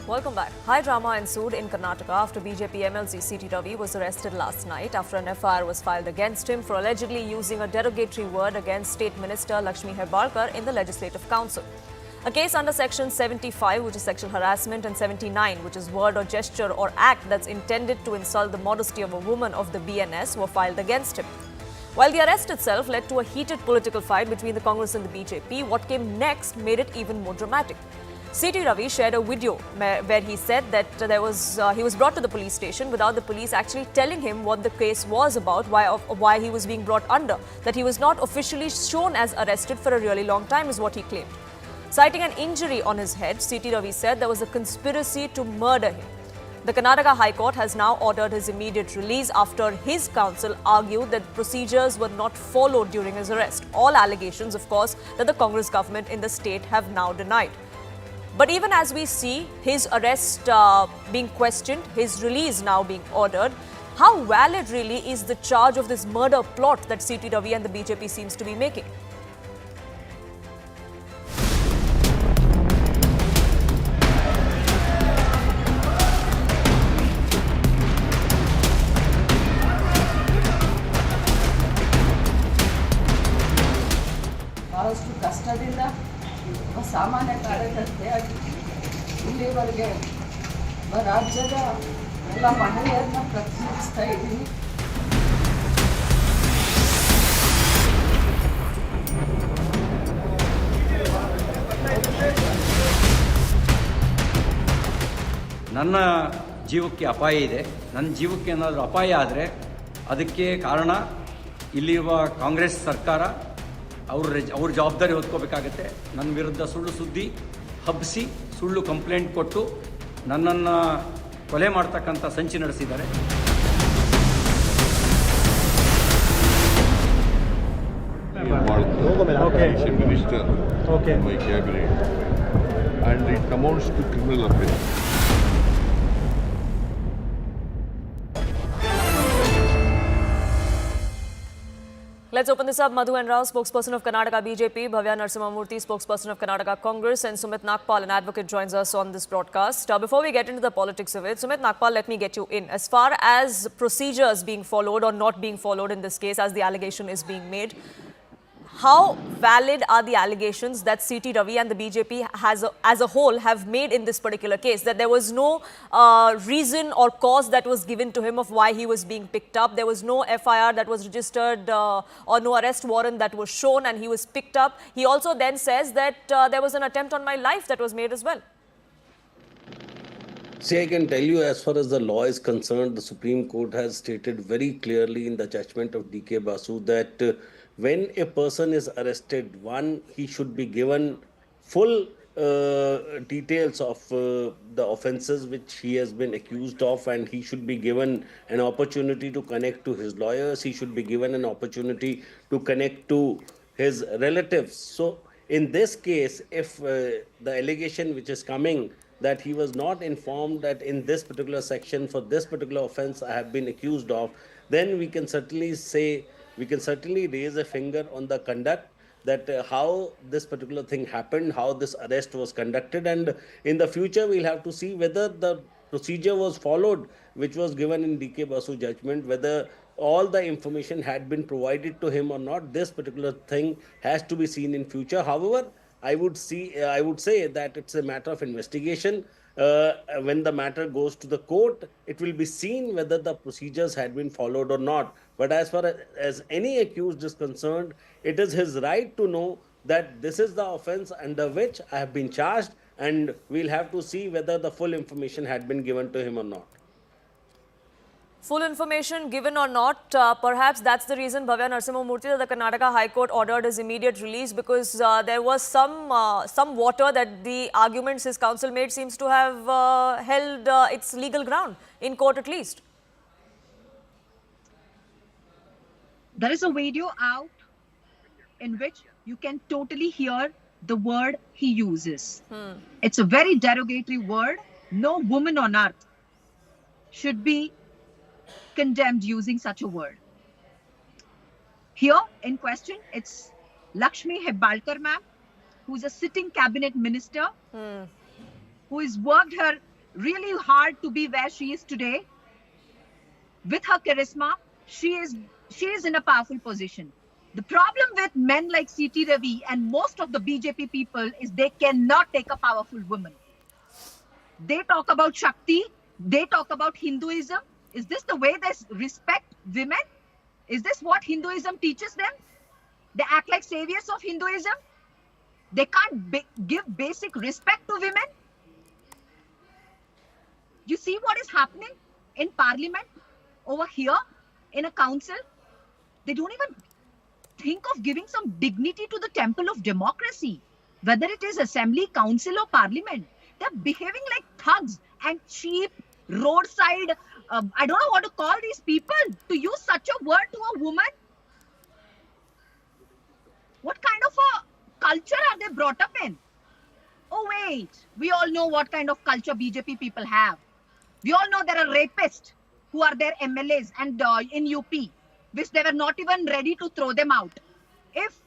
Welcome back. High drama ensued in Karnataka after BJP MLC C.T. Ravi was arrested last night after an FIR was filed against him for allegedly using a derogatory word against State Minister Lakshmi Hebbalkar in the Legislative Council. A case under Section 75, which is sexual harassment, and 79, which is word or gesture or act that's intended to insult the modesty of a woman of the BNS, were filed against him. While the arrest itself led to a heated political fight between the Congress and the BJP, what came next made it even more dramatic. C.T. Ravi shared a video where he said that he was brought to the police station without the police actually telling him what the case was about, why he was being brought under, that he was not officially shown as arrested for a really long time is what he claimed. Citing an injury on his head, C.T. Ravi said there was a conspiracy to murder him. The Karnataka High Court has now ordered his immediate release after his counsel argued that procedures were not followed during his arrest. All allegations, of course, that the Congress government in the state have now denied. But even as we see his arrest being questioned, his release now being ordered, how valid really is the charge of this murder plot that C.T. Ravi and the BJP seems to be making? ಬಹಳಷ್ಟು ಕಷ್ಟದಿಂದ ಒಬ್ಬ ಸಾಮಾನ್ಯ ಕಾರ್ಯಕರ್ತೆಯಾಗಿ ಇಲ್ಲಿವರೆಗೆ ರಾಜ್ಯದ ಎಲ್ಲ ಮಹಿಳೆಯರನ್ನ ಪ್ರತಿನಿಧಿಸ್ತಾ ಇದ್ದೀನಿ. ನನ್ನ ಜೀವಕ್ಕೆ ಅಪಾಯ ಇದೆ. ನನ್ನ ಜೀವಕ್ಕೆ ಏನಾದರೂ ಅಪಾಯ ಆದರೆ ಅದಕ್ಕೆ ಕಾರಣ ಇಲ್ಲಿರುವ ಕಾಂಗ್ರೆಸ್ ಸರ್ಕಾರ ಅವ್ರ ಜವಾಬ್ದಾರಿ ಹೊತ್ಕೋಬೇಕಾಗತ್ತೆ. ನನ್ನ ವಿರುದ್ಧ ಸುಳ್ಳು ಸುದ್ದಿ ಹಬ್ಬಿಸಿ ಸುಳ್ಳು ಕಂಪ್ಲೇಂಟ್ ಕೊಟ್ಟು ನನ್ನನ್ನು ಕೊಲೆ ಮಾಡ್ತಕ್ಕಂಥ ಸಂಚು ನಡೆಸಿದ್ದಾರೆ. Minister in my cabinet, and it amounts to criminal offence. Let's open this up. Madhu N. Rao, spokesperson of Karnataka BJP, Bhavya Narasimhamurthy, spokesperson of Karnataka Congress, and Sumit Nagpal, an advocate, joins us on this broadcast. Before we get into the politics of it, Sumit Nagpal, let me get you in. As far as procedures being followed or not being followed in this case, as the allegation is being made, how valid are the allegations that C.T. Ravi and the BJP as a whole have made in this particular case? That there was no reason or cause that was given to him of why he was being picked up. There was no FIR that was registered or no arrest warrant that was shown and he was picked up. He also then says that there was an attempt on my life that was made as well. See, I can tell you, as far as the law is concerned, the Supreme Court has stated very clearly in the judgment of D.K. Basu that when a person is arrested, he should be given full details of the offences which he has been accused of, and he should be given an opportunity to connect to his lawyers. He should be given an opportunity to connect to his relatives. So in this case, if the allegation which is coming that he was not informed that in this particular section for this particular offence I have been accused of, then we can certainly raise a finger on the conduct, that how this particular thing happened, how this arrest was conducted, and in the future we'll have to see whether the procedure was followed which was given in D.K. Basu judgment, whether all the information had been provided to him or not. This particular thing has to be seen in future. However, I would say that it's a matter of investigation. When the matter goes to the court, it will be seen whether the procedures had been followed or not. But as far as any accused is concerned, it is his right to know that this is the offence under which I have been charged, and we'll have to see whether the full information had been given to him or not. Full information given or not, perhaps that's the reason Bhavya Narasimhamurthy, that the Karnataka High Court ordered his immediate release, because there was some water that the arguments his counsel made seems to have held its legal ground in court at least. There is a video out in which you can totally hear the word he uses. It's a very derogatory word. No woman on earth should be condemned using such a word. Here in question, it's Lakshmi Hebbalkar ma'am, who's a sitting cabinet minister, who has worked her really hard to be where she is today. With her charisma, she is in a powerful position. The problem with men like CT Ravi and most of the BJP people is they cannot take a powerful woman. They talk about Shakti, they talk about Hinduism. Is this the way they respect women? Is this what Hinduism teaches them? They act like saviors of Hinduism. They can't give basic respect to women. You see what is happening in parliament over here in a council? They don't even think of giving some dignity to the temple of democracy, whether it is assembly, council or parliament. They're behaving like thugs and cheap roadside. I don't know what to call these people to use such a word to a woman. What kind of a culture are they brought up in? Oh wait, we all know what kind of culture BJP people have. We all know there are rapists who are their MLAs and in UP, which they were not even ready to throw them out. If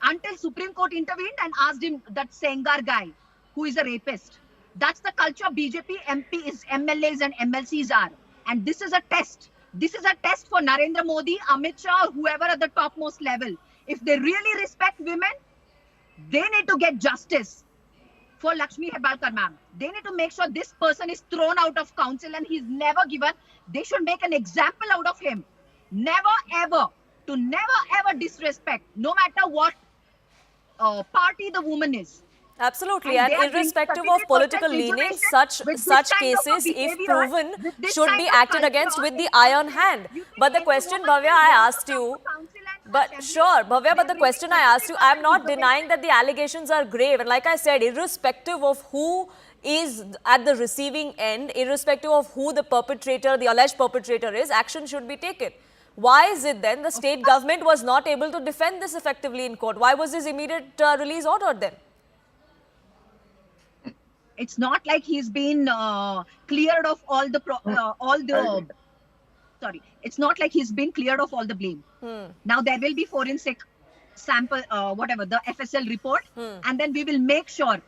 until Supreme Court intervened and asked him, that Sengar guy who is a rapist. That's the culture BJP MPs, MLAs and MLCs are. And this is a test. This is a test for Narendra Modi, Amit Shah, or whoever at the topmost level. If they really respect women, they need to get justice for Lakshmi Herbalkar ma'am. They need to make sure this person is thrown out of council and he's never given. They should make an example out of him. Never ever disrespect, no matter what party the woman is. Absolutely, And and they are being irrespective of certificated political for leanings, reservation with such this kind of a cases, if behavior, proven, with this should kind be of acted culture, against with the it's iron not hand. fair. You But the think question, any woman Bhavya, can I go asked to you. council and But assembly? sure, Bhavya, but the They're question I being asked you, I am not certificated denying that the allegations are grave. And like I said, irrespective of who is at the receiving end, irrespective of who the perpetrator, the alleged perpetrator is, action should be taken. Why is it then the state government was not able to defend this effectively in court? Why was this immediate release ordered then? It's not like he's been cleared of all the sorry. It's not like he's been cleared of all the blame. Now there will be forensic sample, whatever the FSL report, and then we will make sure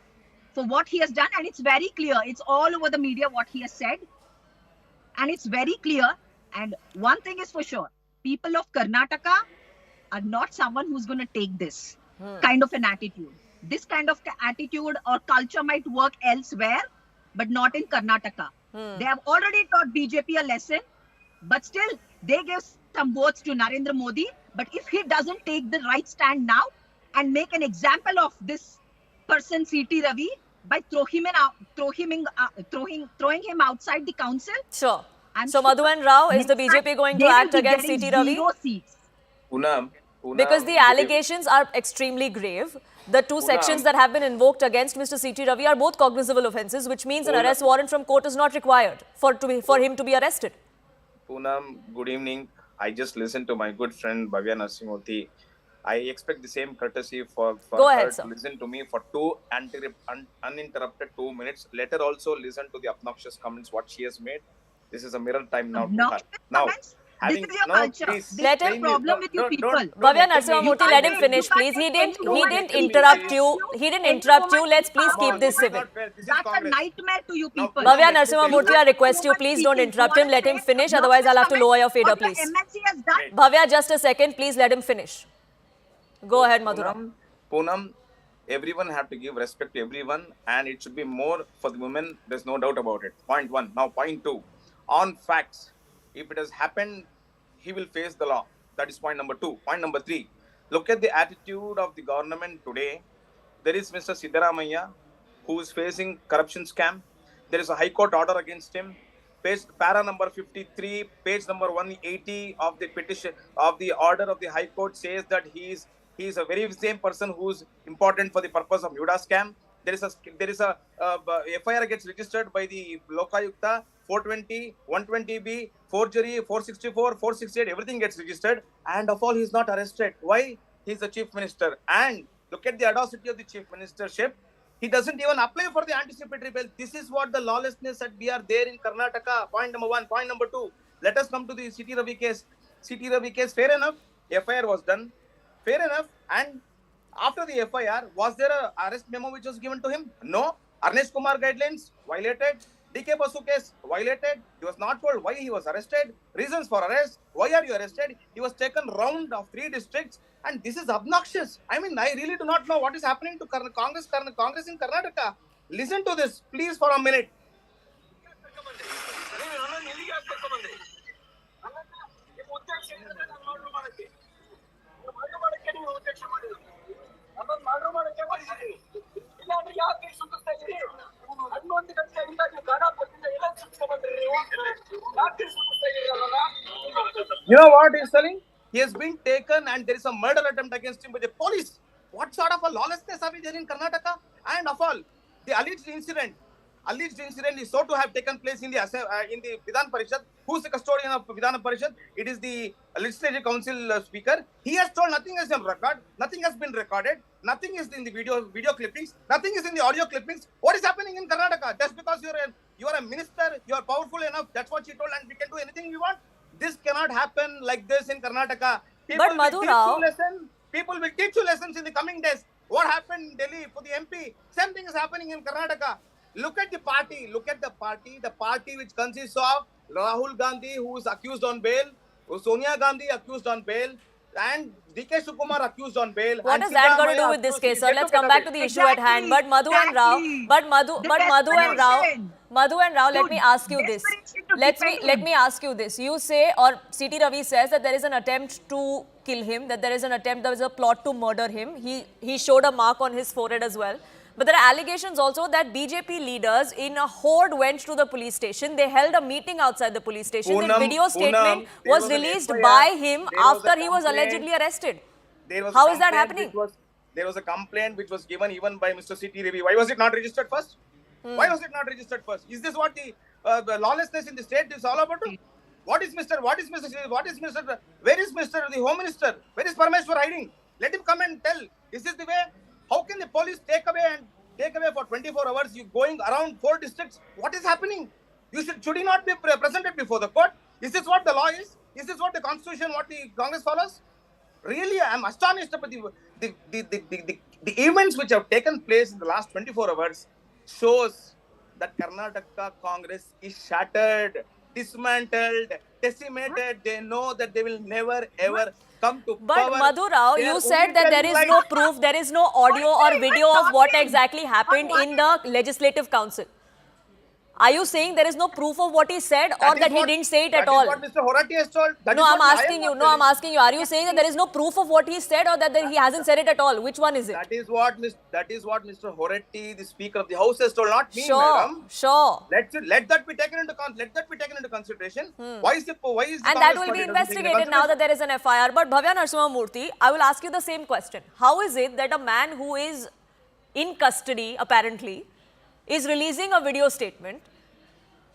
for what he has done. And it's very clear. It's all over the media what he has said, and it's very clear. And one thing is for sure: people of Karnataka are not someone who's going to take this kind of an attitude. This kind of attitude or culture might work elsewhere, but not in Karnataka. They have already taught BJP a lesson, but still they give some votes to Narendra Modi. But if he doesn't take the right stand now and make an example of this person, CT Ravi, by throwing him outside the council. Sure. I'm So sure Madhuvan Rao, is the next BJP time going they to will act be against getting CT Ravi? 0 seats. Poonam, Because the allegations are extremely grave. The two sections that have been invoked against Mr. CT Ravi are both cognizable offences, which means an arrest warrant from court is not required for him to be arrested. Poonam, good evening. I just listened to my good friend Bhavya Narasimhamurthy. I expect the same courtesy for Go her ahead, sir. to listen to me for uninterrupted 2 minutes. Let her also listen to the obnoxious comments what she has made. This is a mirror time now. Obnoxious comments? This is your culture. Please, This Let is him- the problem with you people. Bhavya let me- Narasimhamurthy, You let can't him take- finish, you please. can't He take didn't any interrupt woman you. to He didn't any interrupt you. woman Let's to please power. keep this This is civil. This is That's a Congress. nightmare to you Now, people. Bhavya let me Narasimhamurthy, tell I you. request you, please don't interrupt him. Let him finish. Otherwise, I'll have to lower your fader, please. MLC has done. Bhavya, just a second. Please let him finish. Go ahead, Madhura. Poonam, everyone have to give respect to everyone, and it should be more for the women. There's no doubt about it. Point one. Now, point two. On facts, if it has happened, he will face the law. That is point number two. Point number three. Look at the attitude of the government today. There is Mr. Siddaramaiah, who is facing corruption scam. There is a High Court order against him. Para number 53, page number 180 of the petition of the order of the High Court says that he is a very same person who is important for the purpose of Muda scam. There is a FIR gets registered by the Lokayukta, 420, 120B, forgery, 464, 468, everything gets registered, and of all he is not arrested. Why? He is the chief minister, and look at the audacity of the chief ministership. He doesn't even apply for the anticipatory bail. This is what the lawlessness that we are there in Karnataka. Point number one. Point number two. Let us come to the CT Ravi case. CT Ravi case, fair enough. FIR was done. Fair enough. And after the FIR, was there a arrest memo which was given to him? No. Arnesh Kumar guidelines violated. DK Basu case violated. He was not told why he was arrested, reasons for arrest, why are you arrested. He was taken round of 3 districts, and this is obnoxious. I mean, I really do not know what is happening to Congress in Karnataka. Listen to this, please, for a minute. You know what he's telling? He has been taken and there is a murder attempt against him by the police. What sort of a lawlessness are we there in Karnataka? And of all, the alleged incident is so to have taken place in the Vidhan Parishad. Who is the custodian of Vidhan Parishad? It is the Legislative Council Speaker. He has told nothing has been recorded, nothing has been recorded, nothing is in the video clippings, nothing is in the audio clippings. What is happening in Karnataka? Just because you are a minister, you are powerful enough, that's what she told, and we can do anything we want. This cannot happen like this in Karnataka. But Madhu Rao, People will teach you lessons in the coming days. What happened in Delhi for the MP? Same thing is happening in Karnataka. Look at the party. The party which consists of Rahul Gandhi, who is accused on bail, Sonia Gandhi accused on bail, and DK Sukumar accused on bail. what has that got to do with this case, sir? Let's come back to the issue at hand. But Madhu and Rao, Madhu and Rao, let me ask you this. Let me ask you this. You say, or CT Ravi says that there is an attempt to kill him, that there is a plot to murder him. He showed a mark on his forehead as well. But there are allegations also that BJP leaders in a horde went to the police station. They held a meeting outside the police station. The video statement was released by him after he was allegedly arrested. How is that happening? There was a complaint which was given even by Mr. C.T. Ravi. Why was it not registered first? Why was it not registered first? Is this what the lawlessness in the state is all about? Where is Mr. the Home Minister? Where is Parmeshwar hiding? Let him come and tell. Is this the way? How can the police take away for 24 hours? You going around 4 districts. What is happening? Should he not be presented before the court? Is this what the law is? Is this what the constitution, what the Congress follows? Really, I am astonished about the events which have taken place in the last 24 hours shows that Karnataka Congress is shattered, dismantled, decimated. They know that they will never ever come to But power. Madhu Rao, you said that there is no proof, there is no audio or video of what exactly happened in the Legislative Council. Are you saying there is no proof of what he said, or that he didn't say it at all? That is what Mr. Horati has told. No, I'm asking you. I'm asking you. Are you saying that there is no proof of what he said, or that he hasn't said it at all? Which one is it? That is what Mr. Horati, the Speaker of the House, has told. Not me, madam. Sure. Let that be taken into consideration. Why is And that will be investigated now that there is an FIR. But Bhavya Narasimhamurthy, I will ask you the same question. How is it that a man who is in custody, apparently, is releasing a video statement?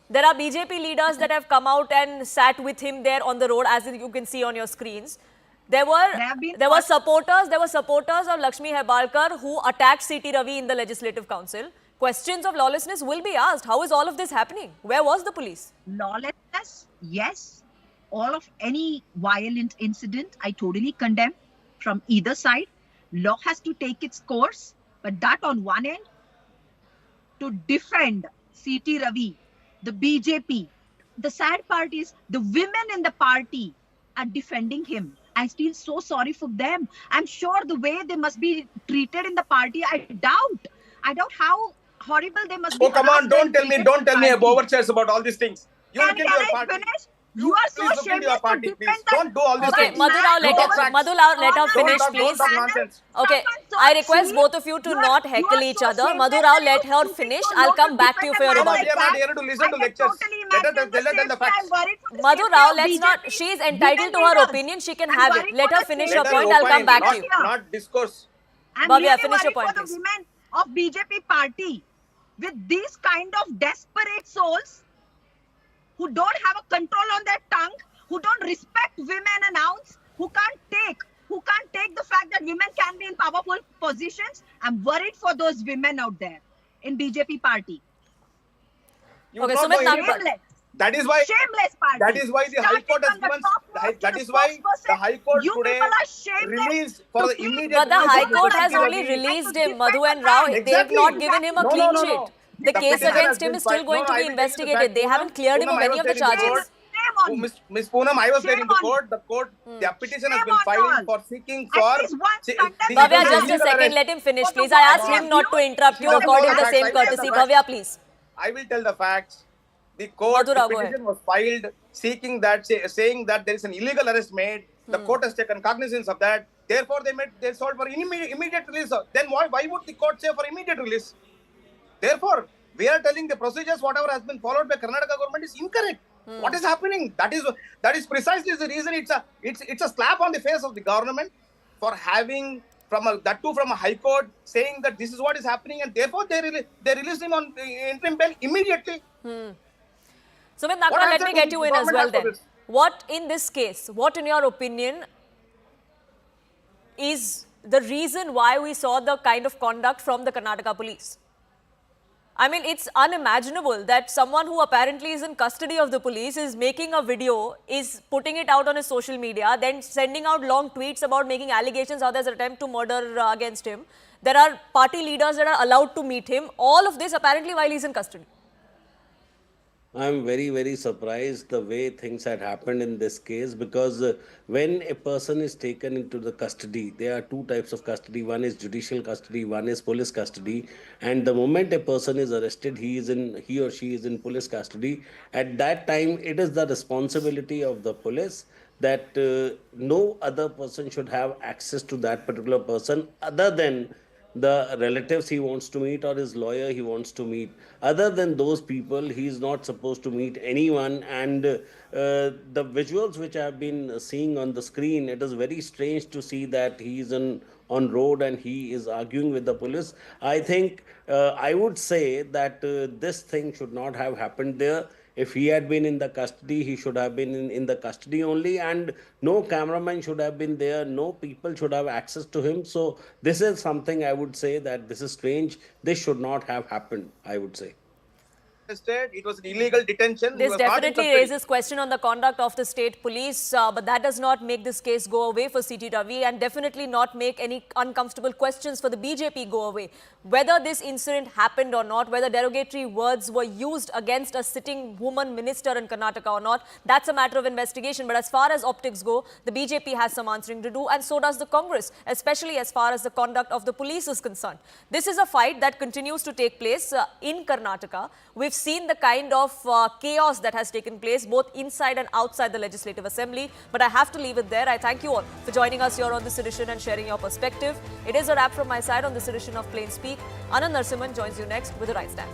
There are BJP leaders that have come out and sat with him there on the road, as you can see on your screens. There were supporters of Lakshmi Herbalkar who attacked CT Ravi in the Legislative Council. Questions of lawlessness will be asked. How is all of this happening? Where was the police? Lawlessness, yes. All of any violent incident, I totally condemn from either side. Law has to take its course, but that on one end, to defend CT Ravi, the BJP, the sad part is the women in the party are defending him. I feel so sorry for them. I'm sure the way they must be treated in the party, I doubt how horrible they must be. Oh, come on, don't tell me overtures about all these things. You look into your party. Finish? You are so shameless to defend that. Don't do all this. Okay, Madhu Rao, let her finish, please. Okay, I request both of you to not heckle each other. Madhu Rao, let her finish. I'll come back to you for your rebuttal. We are not here to listen to lectures. Let her tell the facts. Madhu Rao, let's not. She is entitled to her opinion. She can have it. Let her finish her point. I'll come back to you. Not discourse. Bhavya, finish your point, for the please. women of BJP party with these kind of desperate souls who don't have a control on their tongue, who don't respect women an ounce, who can't take the fact that women can be in powerful positions. I'm worried for those women out there in BJP party. Okay, Sumit Nagpal. That is why Shameless party. That is why the High Court has given. That is why the High Court today released for the immediate. But the High Court has only released him, Madhu and Rao. They have not given him a clean sheet. The case petition against has him been is still filed. going No, to I be will tell you the investigated. fact, They Poonam. haven't cleared him of Poonam, I any was of the there in the charges. court. Shame on you. Miss Poonam, I was there in Shame the on court. The court, the petition has Shame been on filed y'all. for seeking At for. least one See, conduct it Bhavya, was just a illegal second. arrest. Let him finish, For the please. I word asked he him not to used. interrupt you She doesn't according know to the the same facts. I will tell courtesy. the facts. Bhavya, please. I will tell the facts. The court, Madhura, the go petition was filed seeking that, saying that there is an illegal arrest made. The court has taken cognizance of that. Therefore, they sought for immediate release. Then why would the court say for immediate release? Therefore, we are telling the procedures, whatever has been followed by Karnataka government is incorrect. What is happening? That is precisely the reason it's a slap on the face of the government for having that too from a high court saying that this is what is happening, and therefore they released him on interim bail immediately. Sumit What Nakul, let answer me do get the you in as government well have for then. this? What in this case, what in your opinion is the reason why we saw the kind of conduct from the Karnataka police? I mean, it's unimaginable that someone who apparently is in custody of the police is making a video, is putting it out on his social media, then sending out long tweets about making allegations how there's an attempt to murder against him. There are party leaders that are allowed to meet him. All of this apparently while he's in custody. I'm very, very surprised the way things had happened in this case because when a person is taken into the custody, there are two types of custody. One is judicial custody, one is police custody. And the moment a person is arrested, he or she is in police custody. At that time, it is the responsibility of the police that no other person should have access to that particular person other than the relatives he wants to meet or his lawyer he wants to meet. Other than those people, he is not supposed to meet anyone. And the visuals which I have been seeing on the screen, it is very strange to see that he is on road and he is arguing with the police. I think I would say that this thing should not have happened there. If he had been in the custody, he should have been in the custody only, and no cameraman should have been there, no people should have access to him. So this is something I would say that this is strange. This should not have happened, I would say. It was an illegal detention. He This was not in definitely custody. raises question on the conduct of the state police, but that does not make this case go away for CT Ravi and definitely not make any uncomfortable questions for the BJP go away. Whether this incident happened or not, whether derogatory words were used against a sitting woman minister in Karnataka or not, that's a matter of investigation. But as far as optics go, the BJP has some answering to do, and so does the Congress, especially as far as the conduct of the police is concerned. This is a fight that continues to take place in Karnataka. We've seen the kind of chaos that has taken place both inside and outside the Legislative Assembly. But I have to leave it there. I thank you all for joining us here on this edition and sharing your perspective. It is a wrap from my side on this edition of Plain Speak. Anand Narsimhan joins you next with the Right Stand.